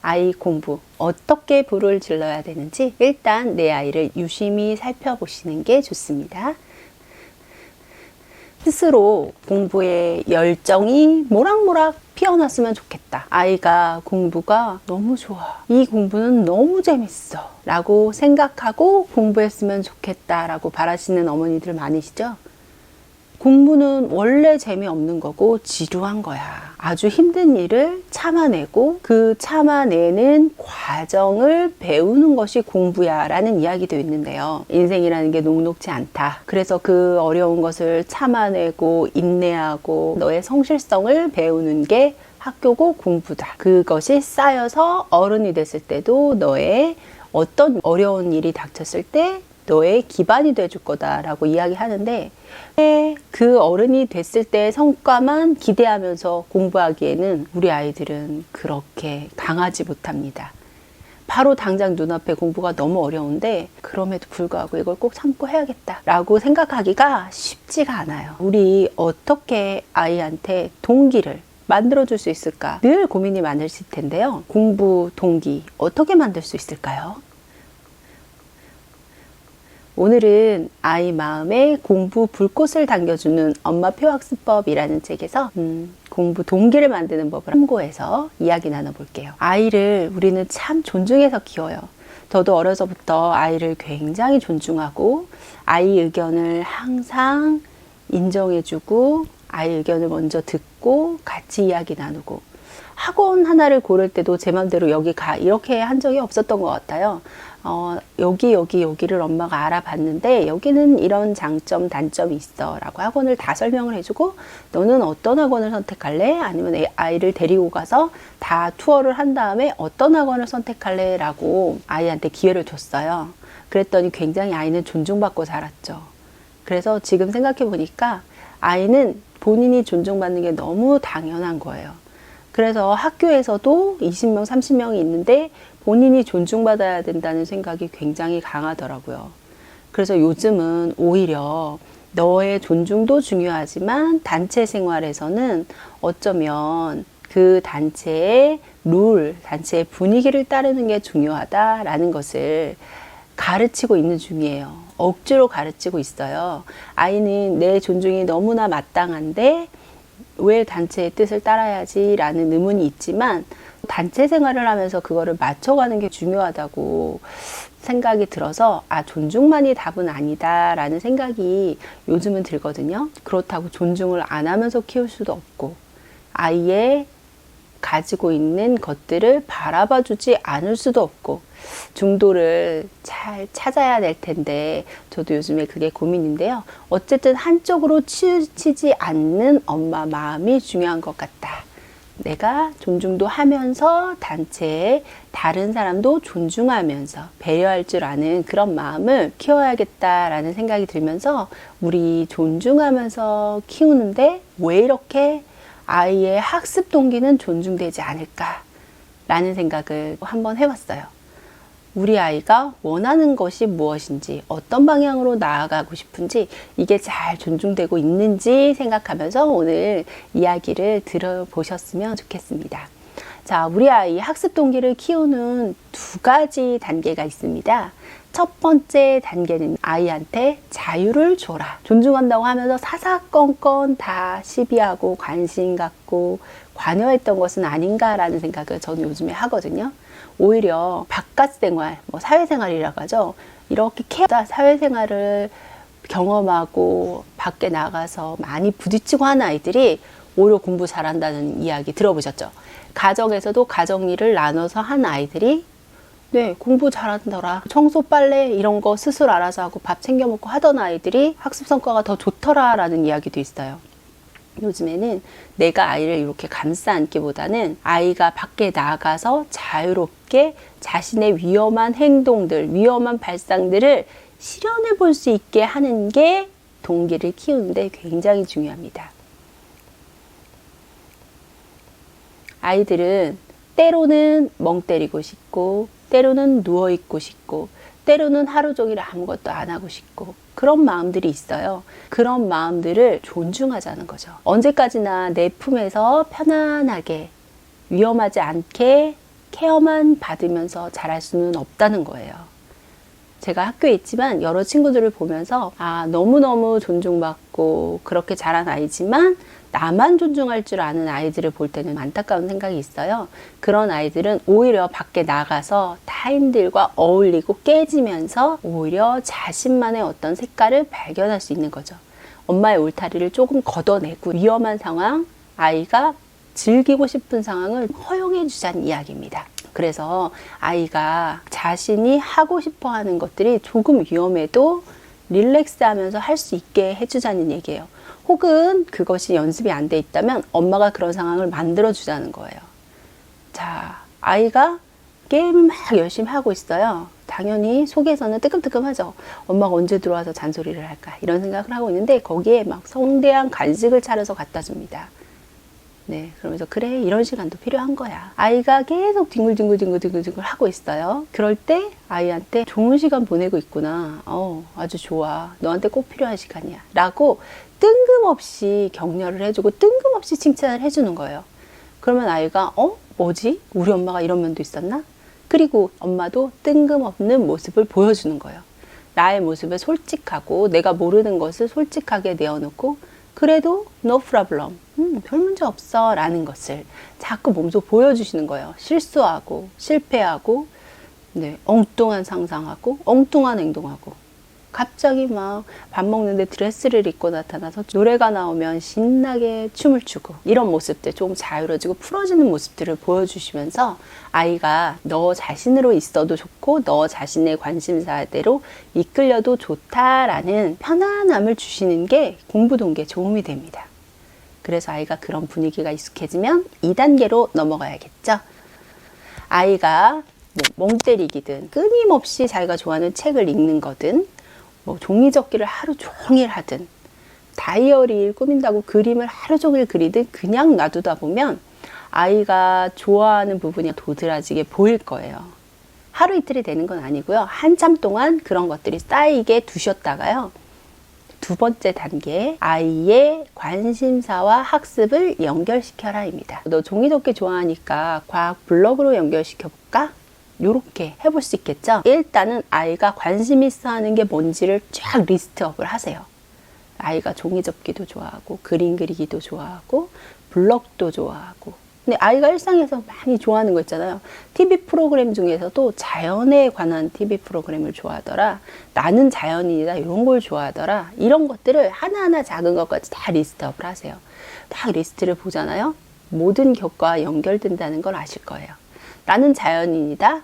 아이 공부 어떻게 불을 질러야 되는지 일단 내 아이를 유심히 살펴보시는 게 좋습니다. 스스로 공부에 열정이 모락모락 피어났으면 좋겠다. 아이가 공부가 너무 좋아. 이 공부는 너무 재밌어. 라고 생각하고 공부했으면 좋겠다. 라고 바라시는 어머니들 많으시죠? 공부는 원래 재미없는 거고 지루한 거야. 아주 힘든 일을 참아내고 그 참아내는 과정을 배우는 것이 공부야 라는 이야기도 있는데요. 인생이라는 게 녹록지 않다. 그래서 그 어려운 것을 참아내고 인내하고 너의 성실성을 배우는 게 학교고 공부다. 그것이 쌓여서 어른이 됐을 때도 너의 어떤 어려운 일이 닥쳤을 때 너의 기반이 돼줄 거다라고 이야기하는데 그 어른이 됐을 때의 성과만 기대하면서 공부하기에는 우리 아이들은 그렇게 강하지 못합니다. 바로 당장 눈앞에 공부가 너무 어려운데 그럼에도 불구하고 이걸 꼭 참고 해야겠다 라고 생각하기가 쉽지가 않아요. 우리 어떻게 아이한테 동기를 만들어줄 수 있을까 늘 고민이 많으실 텐데요. 공부 동기 어떻게 만들 수 있을까요? 오늘은 아이 마음에 공부 불꽃을 당겨주는 엄마표 학습법이라는 책에서 공부 동기를 만드는 법을 참고해서 이야기 나눠볼게요. 아이를 우리는 참 존중해서 키워요. 저도 어려서부터 아이를 굉장히 존중하고 아이 의견을 항상 인정해주고 아이 의견을 먼저 듣고 같이 이야기 나누고 학원 하나를 고를 때도 제 맘대로 여기 가 이렇게 한 적이 없었던 것 같아요. 여기를 엄마가 알아봤는데 여기는 이런 장점 단점이 있어 라고 학원을 다 설명을 해주고 너는 어떤 학원을 선택할래? 아니면 아이를 데리고 가서 다 투어를 한 다음에 어떤 학원을 선택할래? 라고 아이한테 기회를 줬어요. 그랬더니 굉장히 아이는 존중받고 자랐죠. 그래서 지금 생각해 보니까 아이는 본인이 존중받는 게 너무 당연한 거예요. 그래서 학교에서도 20명, 30명이 있는데 본인이 존중받아야 된다는 생각이 굉장히 강하더라고요. 그래서 요즘은 오히려 너의 존중도 중요하지만 단체 생활에서는 어쩌면 그 단체의 룰, 단체의 분위기를 따르는 게 중요하다라는 것을 가르치고 있는 중이에요. 억지로 가르치고 있어요. 아이는 내 존중이 너무나 마땅한데 왜 단체의 뜻을 따라야지 라는 의문이 있지만 단체 생활을 하면서 그거를 맞춰가는 게 중요하다고 생각이 들어서 존중만이 답은 아니다 라는 생각이 요즘은 들거든요. 그렇다고 존중을 안 하면서 키울 수도 없고 아이의 가지고 있는 것들을 바라봐 주지 않을 수도 없고 중도를 잘 찾아야 될 텐데 저도 요즘에 그게 고민인데요. 어쨌든 한쪽으로 치우치지 않는 엄마 마음이 중요한 것 같다. 내가 존중도 하면서 단체에 다른 사람도 존중하면서 배려할 줄 아는 그런 마음을 키워야겠다라는 생각이 들면서 우리 존중하면서 키우는데 왜 이렇게 아이의 학습 동기는 존중되지 않을까 라는 생각을 한번 해봤어요. 우리 아이가 원하는 것이 무엇인지 어떤 방향으로 나아가고 싶은지 이게 잘 존중되고 있는지 생각하면서 오늘 이야기를 들어보셨으면 좋겠습니다. 자, 우리 아이 학습 동기를 키우는 두 가지 단계가 있습니다. 첫 번째 단계는 아이한테 자유를 줘라. 존중한다고 하면서 사사건건 다 시비하고 관심 갖고 관여했던 것은 아닌가라는 생각을 저는 요즘에 하거든요. 오히려 바깥 생활, 사회생활이라고 하죠. 이렇게 사회생활을 경험하고 밖에 나가서 많이 부딪히고 하는 아이들이 오히려 공부 잘한다는 이야기 들어보셨죠? 가정에서도 가정일을 나눠서 한 아이들이 네, 공부 잘하더라. 청소, 빨래 이런 거 스스로 알아서 하고 밥 챙겨 먹고 하던 아이들이 학습 성과가 더 좋더라라는 이야기도 있어요. 요즘에는 내가 아이를 이렇게 감싸 안기보다는 아이가 밖에 나가서 자유롭게 자신의 위험한 행동들, 위험한 발상들을 실현해 볼 수 있게 하는 게 동기를 키우는데 굉장히 중요합니다. 아이들은 때로는 멍 때리고 싶고 때로는 누워있고 싶고 때로는 하루 종일 아무것도 안 하고 싶고 그런 마음들이 있어요. 그런 마음들을 존중하자는 거죠. 언제까지나 내 품에서 편안하게 위험하지 않게 케어만 받으면서 자랄 수는 없다는 거예요. 제가 학교에 있지만 여러 친구들을 보면서 너무너무 존중받고 그렇게 자란 아이지만 나만 존중할 줄 아는 아이들을 볼 때는 안타까운 생각이 있어요. 그런 아이들은 오히려 밖에 나가서 타인들과 어울리고 깨지면서 오히려 자신만의 어떤 색깔을 발견할 수 있는 거죠. 엄마의 울타리를 조금 걷어내고 위험한 상황, 아이가 즐기고 싶은 상황을 허용해 주자는 이야기입니다. 그래서 아이가 자신이 하고 싶어 하는 것들이 조금 위험해도 릴렉스 하면서 할 수 있게 해주자는 얘기예요. 혹은 그것이 연습이 안 돼 있다면 엄마가 그런 상황을 만들어 주자는 거예요. 자, 아이가 게임을 막 열심히 하고 있어요. 당연히 속에서는 뜨끔뜨끔하죠. 엄마가 언제 들어와서 잔소리를 할까 이런 생각을 하고 있는데 거기에 막 성대한 간식을 차려서 갖다 줍니다. 네, 그러면서 그래 이런 시간도 필요한 거야. 아이가 계속 뒹굴뒹굴 하고 있어요. 그럴 때 아이한테 좋은 시간 보내고 있구나. 아주 좋아. 너한테 꼭 필요한 시간이야. 라고 뜬금없이 격려를 해주고 뜬금없이 칭찬을 해주는 거예요. 그러면 아이가 뭐지? 우리 엄마가 이런 면도 있었나? 그리고 엄마도 뜬금없는 모습을 보여주는 거예요. 나의 모습에 솔직하고 내가 모르는 것을 솔직하게 내어놓고 그래도 no problem, 별 문제 없어 라는 것을 자꾸 몸소 보여주시는 거예요. 실수하고 실패하고 엉뚱한 상상하고 엉뚱한 행동하고 갑자기 막 밥 먹는데 드레스를 입고 나타나서 노래가 나오면 신나게 춤을 추고 이런 모습들 조금 자유로워지고 풀어지는 모습들을 보여주시면서 아이가 너 자신으로 있어도 좋고 너 자신의 관심사대로 이끌려도 좋다라는 편안함을 주시는 게 공부 동기에 도움이 됩니다. 그래서 아이가 그런 분위기가 익숙해지면 2단계로 넘어가야겠죠. 아이가 멍 때리기든 끊임없이 자기가 좋아하는 책을 읽는 거든 종이접기를 하루 종일 하든 다이어리를 꾸민다고 그림을 하루 종일 그리든 그냥 놔두다 보면 아이가 좋아하는 부분이 도드라지게 보일 거예요. 하루 이틀이 되는 건 아니고요. 한참 동안 그런 것들이 쌓이게 두셨다가요. 2번째 단계, 아이의 관심사와 학습을 연결시켜라입니다. 너 종이접기 좋아하니까 과학 블록으로 연결시켜볼까? 요렇게 해볼 수 있겠죠. 일단은 아이가 관심 있어 하는 게 뭔지를 쫙 리스트업을 하세요. 아이가 종이접기도 좋아하고 그림 그리기도 좋아하고 블럭도 좋아하고 근데 아이가 일상에서 많이 좋아하는 거 있잖아요. TV 프로그램 중에서도 자연에 관한 TV 프로그램을 좋아하더라. 나는 자연인이다 이런 걸 좋아하더라. 이런 것들을 하나하나 작은 것까지 다 리스트업을 하세요. 딱 리스트를 보잖아요. 모든 것과 연결된다는 걸 아실 거예요. 나는 자연인이다.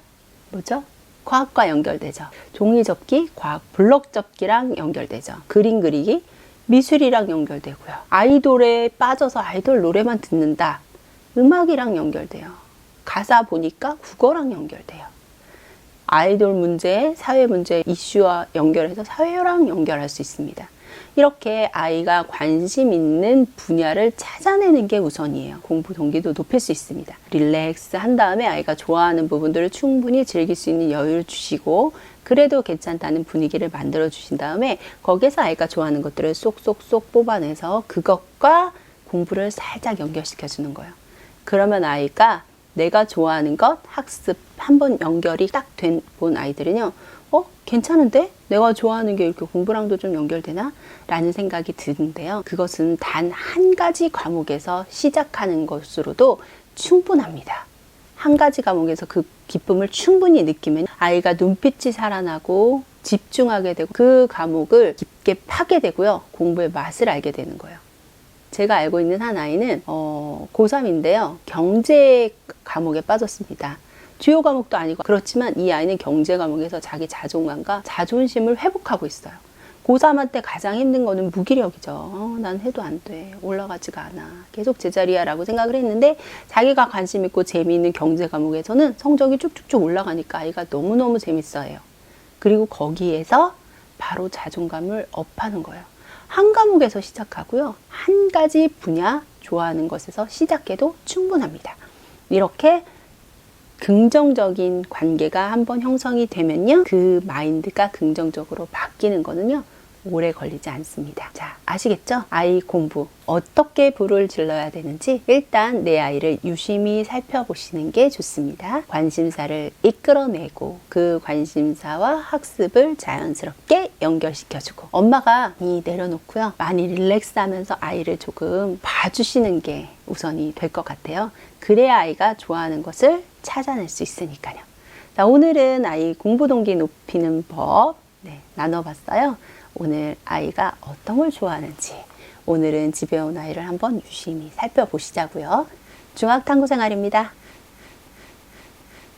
뭐죠? 과학과 연결되죠. 종이접기, 과학, 블럭접기랑 연결되죠. 그림 그리기, 미술이랑 연결되고요. 아이돌에 빠져서 아이돌 노래만 듣는다. 음악이랑 연결돼요. 가사 보니까 국어랑 연결돼요. 아이돌 문제, 사회 문제 이슈와 연결해서 사회랑 연결할 수 있습니다. 이렇게 아이가 관심 있는 분야를 찾아내는 게 우선이에요. 공부 동기도 높일 수 있습니다. 릴렉스 한 다음에 아이가 좋아하는 부분들을 충분히 즐길 수 있는 여유를 주시고 그래도 괜찮다는 분위기를 만들어 주신 다음에 거기서 아이가 좋아하는 것들을 쏙쏙쏙 뽑아내서 그것과 공부를 살짝 연결시켜 주는 거예요. 그러면 아이가 내가 좋아하는 것 학습 한번 연결이 딱 된 본 아이들은요. 괜찮은데? 내가 좋아하는 게 이렇게 공부랑도 좀 연결되나? 라는 생각이 드는데요. 그것은 단 한 가지 과목에서 시작하는 것으로도 충분합니다. 한 가지 과목에서 그 기쁨을 충분히 느끼면 아이가 눈빛이 살아나고 집중하게 되고 그 과목을 깊게 파게 되고요. 공부의 맛을 알게 되는 거예요. 제가 알고 있는 한 아이는 고3인데요. 경제 과목에 빠졌습니다. 주요 과목도 아니고 그렇지만 이 아이는 경제 과목에서 자기 자존감과 자존심을 회복하고 있어요. 고3한테 가장 힘든 거는 무기력이죠. 난 해도 안 돼. 올라가지가 않아. 계속 제자리야 라고 생각을 했는데 자기가 관심 있고 재미있는 경제 과목에서는 성적이 쭉쭉쭉 올라가니까 아이가 너무너무 재밌어해요. 그리고 거기에서 바로 자존감을 업하는 거예요. 한 과목에서 시작하고요. 한 가지 분야 좋아하는 것에서 시작해도 충분합니다. 이렇게 긍정적인 관계가 한번 형성이 되면요. 그 마인드가 긍정적으로 바뀌는 거는요. 오래 걸리지 않습니다. 자, 아시겠죠? 아이 공부 어떻게 불을 질러야 되는지 일단 내 아이를 유심히 살펴보시는 게 좋습니다. 관심사를 이끌어내고 그 관심사와 학습을 자연스럽게 연결시켜주고, 엄마가 내려놓고요, 많이 릴렉스하면서 아이를 조금 봐주시는 게 우선이 될 것 같아요. 그래야 아이가 좋아하는 것을 찾아낼 수 있으니까요. 자, 오늘은 아이 공부 동기 높이는 법 나눠봤어요. 오늘 아이가 어떤 걸 좋아하는지, 오늘은 집에 온 아이를 한번 유심히 살펴보시자고요. 중학탐구생활입니다.